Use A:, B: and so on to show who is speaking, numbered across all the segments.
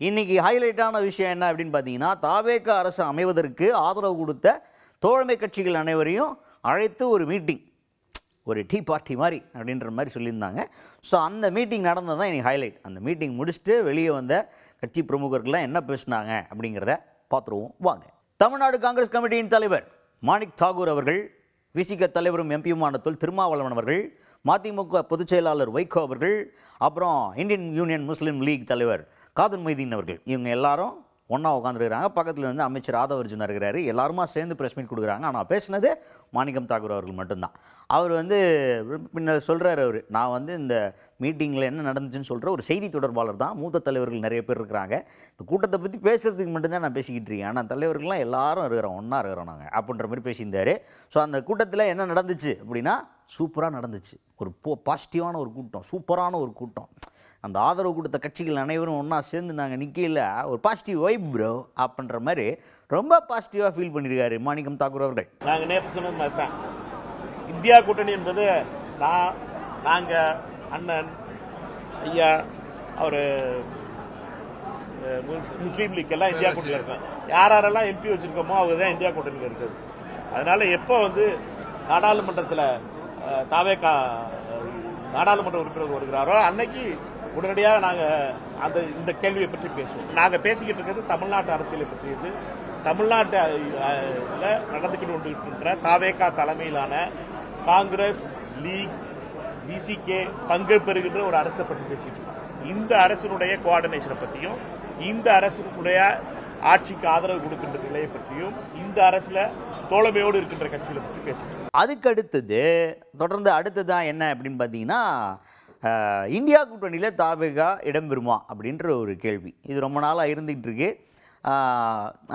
A: இன்னைக்கு ஹைலைட்டான விஷயம் என்ன அப்படின்னு பார்த்தீங்கன்னா, தாவேக அரசு அமைவதற்கு ஆதரவு கொடுத்த தோழமை கட்சிகள் அனைவரையும் அழைத்து ஒரு மீட்டிங், ஒரு டீ பார்ட்டி மாதிரி அப்படின்ற மாதிரி சொல்லியிருந்தாங்க. ஸோ அந்த மீட்டிங் நடந்தது தான் இன்னைக்கு ஹைலைட். அந்த மீட்டிங் முடிச்சுட்டு வெளியே வந்த கட்சி பிரமுகர்கள்லாம் என்ன பேசினாங்க அப்படிங்கிறத பார்த்துருவோம் வாங்க. தமிழ்நாடு காங்கிரஸ் கமிட்டியின் தலைவர் மாணிக் தாகூர் அவர்கள், விசிக தலைவரும் எம்பியுமான திருமாவளவன் அவர்கள், மதிமுக பொதுச் செயலாளர் வைகோ அவர்கள், அப்புறம் இந்தியன் யூனியன் முஸ்லீம் லீக் தலைவர் காதர் மொய்தீன் அவர்கள், இவங்க எல்லாரும் ஒன்றா உட்காந்துருக்கிறாங்க. பக்கத்தில் வந்து அமைச்சர் ஆதவர்ஜுன் இருக்கிறாரு. எல்லாருமா சேர்ந்து ப்ரெஸ் மீட் கொடுக்குறாங்க. ஆனால் பேசினது மாணிக்கம் தாகூர் அவர்கள் மட்டும்தான். அவர் வந்து பின்ன சொல்கிறார், நான் வந்து இந்த மீட்டிங்கில் என்ன நடந்துச்சுன்னு சொல்கிற ஒரு செய்தி தொடர்பாளர் தான். மூத்த தலைவர்கள் நிறைய பேர் இருக்கிறாங்க. இந்த கூட்டத்தை பற்றி பேசுறதுக்கு மட்டும்தான் நான் பேசிக்கிட்டு இருக்கேன். ஆனால் தலைவர்கள்லாம் எல்லாரும் இருக்கிறோம், ஒன்றா இருக்கிறோம் நாங்கள் அப்படின்ற மாதிரி பேசியிருந்தார். ஸோ அந்த கூட்டத்தில் என்ன நடந்துச்சு அப்படின்னா, சூப்பராக நடந்துச்சு. ஒரு பாசிட்டிவான ஒரு கூட்டம், சூப்பரான ஒரு கூட்டம். அந்த ஆதரவு கொடுத்த கட்சிகள் அனைவரும் ஒன்றா சேர்ந்து நாங்கள் நிற்கல, ஒரு பாசிட்டிவ் வைப் ப்ரோ அப்படின்ற மாதிரி ரொம்ப பாசிட்டிவாக ஃபீல் பண்ணியிருக்காரு மாணிக்கம் தாகூர் அவர்கள்.
B: நாங்கள் நேற்று சொன்னது மாதிரி தான், இந்தியா கூட்டணி என்பது நாங்கள் அண்ணன் ஐயா அவர் முஸ்லீம் லீக் எல்லாம் இந்தியா கூட்டணியில் இருக்கோம். யாரெல்லாம் எம்பி வச்சிருக்கோமோ அவங்க தான் இந்தியா கூட்டணியில் இருக்குது. அதனால எப்போ வந்து நாடாளுமன்றத்தில் தாவேகா நாடாளுமன்ற உறுப்பினர் வருகிறாரோ அன்னைக்கு உடனடியாக நாங்கள் இந்த கேள்வியை பற்றி பேசுவோம். நாங்கள் பேசிக்கிட்டு இருக்கிறது தமிழ்நாட்டு அரசியலை பற்றியது. தமிழ்நாட்டில் நடந்துக்கிட்டு கொண்டிருக்கின்ற தாவேகா தலைமையிலான காங்கிரஸ், லீக், விசிகே பங்கு பெறுகின்ற ஒரு அரசை பற்றி பேசிட்டு இருக்கோம். இந்த அரசினுடைய கோஆர்டினேஷனை பற்றியும், இந்த அரசுடைய ஆட்சிக்கு ஆதரவு கொடுக்கின்ற நிலையை பற்றியும், இந்த அரசுல தோழமையோடு இருக்கின்ற கட்சிகளை பற்றி பேசிட்டு.
A: அதுக்கு அடுத்தது தொடர்ந்து அடுத்ததான் என்ன அப்படின்னு பார்த்தீங்கன்னா, இந்தியா கூட்டணியில் தாவேகா இடம்பெறுமா அப்படின்ற ஒரு கேள்வி. இது ரொம்ப நாளாக இருந்துகிட்டு இருக்கு.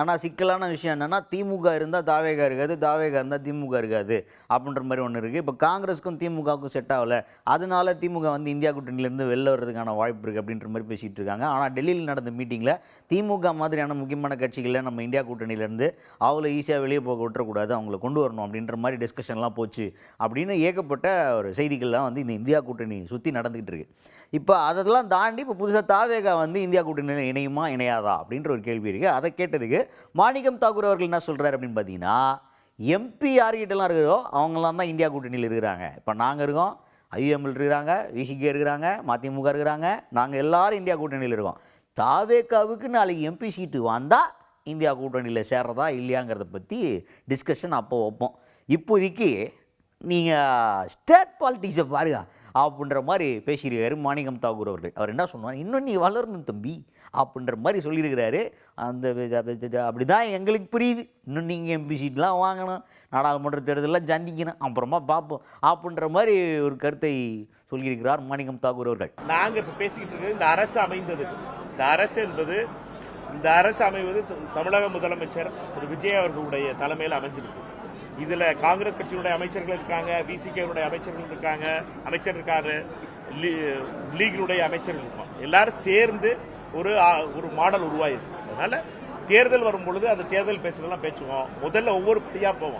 A: ஆனால் சிக்கலான விஷயம் என்னென்னா, திமுக இருந்தால் தாவேகா இருக்காது, தாவேகா இருந்தால் திமுக இருக்காது அப்படின்ற மாதிரி ஒன்று இருக்குது. இப்போ காங்கிரஸுக்கும் திமுகவுக்கும் செட் ஆகலை, அதனால திமுக வந்து இந்தியா கூட்டணியிலேருந்து வெளில வர்றதுக்கான வாய்ப்பு இருக்குது அப்படின்ற மாதிரி பேசிகிட்டு இருக்காங்க. ஆனால் டெல்லியில் நடந்த மீட்டிங்கில் திமுக மாதிரியான முக்கியமான கட்சிகளில் நம்ம இந்தியா கூட்டணியிலேருந்து அவ்வளோ ஈஸியாக வெளியே போக விட்டுறக்கூடாது, அவங்கள கொண்டு வரணும் அப்படின்ற மாதிரி டிஸ்கஷன்லாம் போச்சு அப்படின்னு ஏகப்பட்ட ஒரு செய்திகள்லாம் வந்து இந்த இந்தியா கூட்டணி சுற்றி நடந்துகிட்டு இருக்குது. இப்போ அதெல்லாம் தாண்டி இப்போ புதுசாக தாவேகா வந்து இந்தியா கூட்டணியில் இணையுமா இணையாதா அப்படின்ற ஒரு கேள்வி இருக்குது. அதை கேட்டதுக்கு மாணிக்கம் தாகூர் அவர்கள் என்ன சொல்கிறார் அப்படின்னு பார்த்தீங்கன்னா, எம்பி யார்கிட்டலாம் இருக்கிறோ அவங்களாம் தான் இந்தியா கூட்டணியில் இருக்கிறாங்க. இப்போ நாங்கள் இருக்கோம், ஐஎம்எல் இருக்கிறாங்க, விசிகே இருக்கிறாங்க, மதிமுக இருக்கிறாங்க, நாங்கள் எல்லோரும் இந்தியா கூட்டணியில் இருக்கோம். தாவேகாவுக்கு நாளைக்கு எம்பி சீட்டு வந்தால் இந்தியா கூட்டணியில் சேர்றதா இல்லையாங்கிறத பற்றி டிஸ்கஷன் அப்போ வைப்போம். இப்போதைக்கு நீங்கள் ஸ்டேட் பாலிட்டிக்ஸை பாருங்கள் அப்படின்ற மாதிரி பேசியிருக்காரு மாணிக்கம் தாகூர் அவர்கள். அவர் என்ன சொன்னார், இன்னும் நீ வளரணும் தம்பி அப்படின்ற மாதிரி சொல்லியிருக்கிறாரு. அந்த அப்படி தான் எங்களுக்கு புரியுது. இன்னும் நீங்கள் எம்பி சீட்லாம் வாங்கணும், நாடாளுமன்ற தேர்தலெலாம் சந்திக்கணும், அப்புறமா பார்ப்போம் அப்படின்ற மாதிரி ஒரு கருத்தை சொல்லியிருக்கிறார் மாணிக்கம் தாகூர் அவர்கள்.
B: நாங்கள் இப்போ பேசிக்கிட்டு இருக்கிறது இந்த அரசு அமைந்தது. இந்த அரசு அமைவது தமிழக முதலமைச்சர் திரு விஜய் அவர்களுடைய தலைமையில் அமைஞ்சிருக்கு. இதுல காங்கிரஸ் கட்சியினுடைய அமைச்சர்கள் இருக்காங்க, விசிகேனுடைய அமைச்சர்கள் இருக்காங்க, அமைச்சர் இருக்காரு, லீகினுடைய அமைச்சர்கள் இருப்பாங்க. எல்லாரும் சேர்ந்து ஒரு மாடல் உருவாயிருக்கு. அதனால தேர்தல் வரும் பொழுது அந்த தேர்தல் பேசுறதெல்லாம் பேசுவோம். முதல்ல ஒவ்வொரு படியா போவோம்.